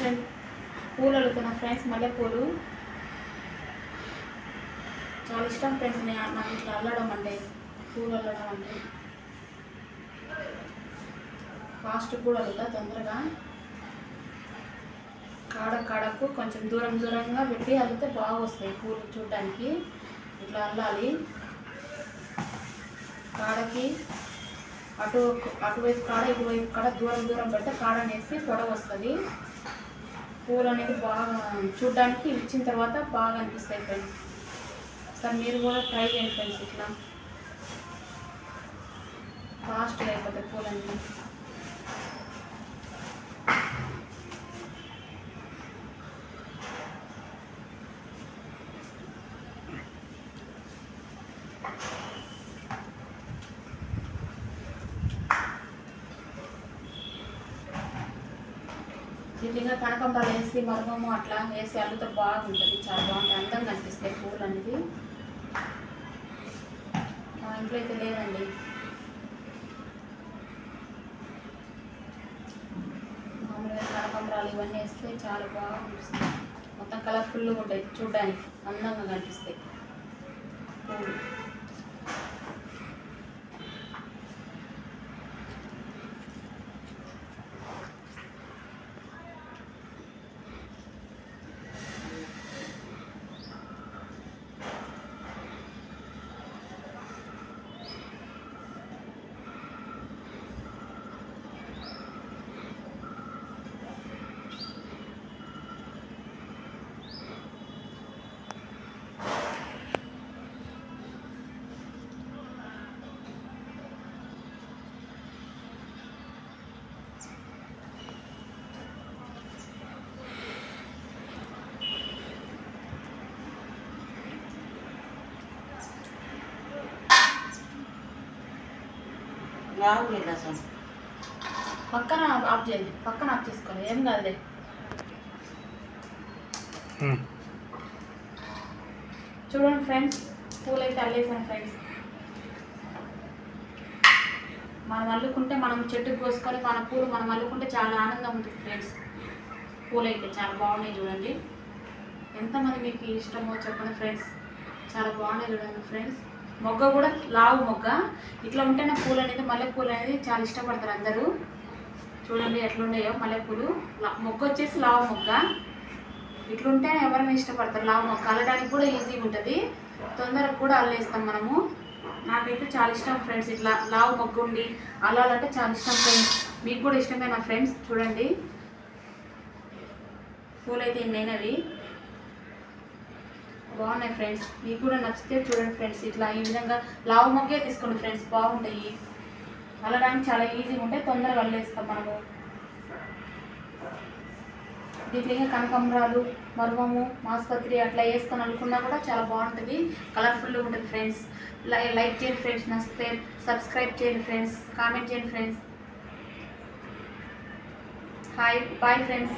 కొంచెం పూలు అడుగుతున్నా ఫ్రెండ్స్, మల్లెపూలు చాలా ఇష్టం ఫ్రెండ్స్. నాకు ఇట్లా అల్లడం అంటే, పూలు అల్లడం అంటే ఫాస్ట్ కూడా అల్లుతా తొందరగా. కాడకు కొంచెం దూరంగా పెట్టి అల్లితే బాగా వస్తాయి పూలు చూడడానికి. ఇట్లా అల్లాలి. కాడకి అటువైపు కాడ ఇటువైపు కాడ దూరం పెడితే కాడ అనేసి పొడవు వస్తుంది. పూలు అనేది బాగా చూడడానికి ఇచ్చిన తర్వాత బాగా అనిపిస్తాయి ఫ్రెండ్స్. సార్ మీరు కూడా ట్రై చేయండి ఫ్రెండ్స్. ఇట్లా ఫాస్ట్గా అయిపోతాయి పూలన్నీ. దీనిగా కనకంబరాలు వేసి మరమము అట్లా వేసి అల్లుతో బాగుంటుంది. చాలా బాగుంటుంది, అందంగా అనిపిస్తాయి పూలు అనేది. మా ఇంట్లో అయితే లేదండి. మామూలుగా కనకంబరాలు ఇవన్నీ వేస్తే చాలా బాగా అనిపిస్తాయి. మొత్తం కలర్ఫుల్గా ఉంటాయి, చూడడానికి అందంగా కనిపిస్తాయి పూలు. పక్కన ఆఫ్ చేయండి, పక్కన ఆఫ్ చేసుకోండి, ఏం కాదులే. చూడండి ఫ్రెండ్స్, పూలు అయితే అల్లేసాను ఫ్రెండ్స్. మనం అల్లుకుంటే, మనం చెట్టుకు కోసుకొని మన పూలు మనం అల్లుకుంటే చాలా ఆనందం ఉంటుంది ఫ్రెండ్స్. పూలు అయితే చాలా బాగున్నాయి చూడండి. ఎంతమంది మీకు ఇష్టమో చెప్పండి ఫ్రెండ్స్. చాలా బాగున్నాయి చూడండి ఫ్రెండ్స్. మొగ్గ కూడా లావు మొగ్గ. ఇట్లా ఉంటేనే పూలు అనేది, మల్లెపూలు అనేది చాలా ఇష్టపడతారు అందరూ. చూడండి ఎట్లున్నాయో మల్లెపూలు. మొగ్గ వచ్చేసి లావు మొగ్గ. ఇట్లుంటేనే ఎవరైనా ఇష్టపడతారు లావు మొగ్గ. అల్లడానికి కూడా ఈజీగా ఉంటుంది, తొందరగా కూడా అల్లేస్తాం మనము. నాకైతే చాలా ఇష్టం ఫ్రెండ్స్. ఇట్లా లావు మొగ్గ ఉండి అల్లాలంటే చాలా ఇష్టం ఫ్రెండ్స్. మీకు కూడా ఇష్టమేనా ఫ్రెండ్స్? చూడండి పూలైతే ఇన్నైనవి బాగున్నాయి ఫ్రెండ్స్. మీకు కూడా నచ్చితే చూడండి ఫ్రెండ్స్. ఇట్లా ఈ విధంగా లావు మొగ్గే తీసుకోండి ఫ్రెండ్స్, బాగుంటాయి. అల్లడానికి చాలా ఈజీగా ఉంటాయి, తొందరగా అల్లేస్తాం మనము. దీంట్లో ఇంకా కనకంబరాలు, మరువము, మాస్పత్రి అట్లా వేసుకొని అనుకున్నా కూడా చాలా బాగుంటుంది, కలర్ఫుల్గా ఉంటుంది ఫ్రెండ్స్. లైక్ చేయండి ఫ్రెండ్స్, నచ్చితే సబ్స్క్రైబ్ చేయండి ఫ్రెండ్స్, కామెంట్ చేయండి ఫ్రెండ్స్. Hi, bye friends.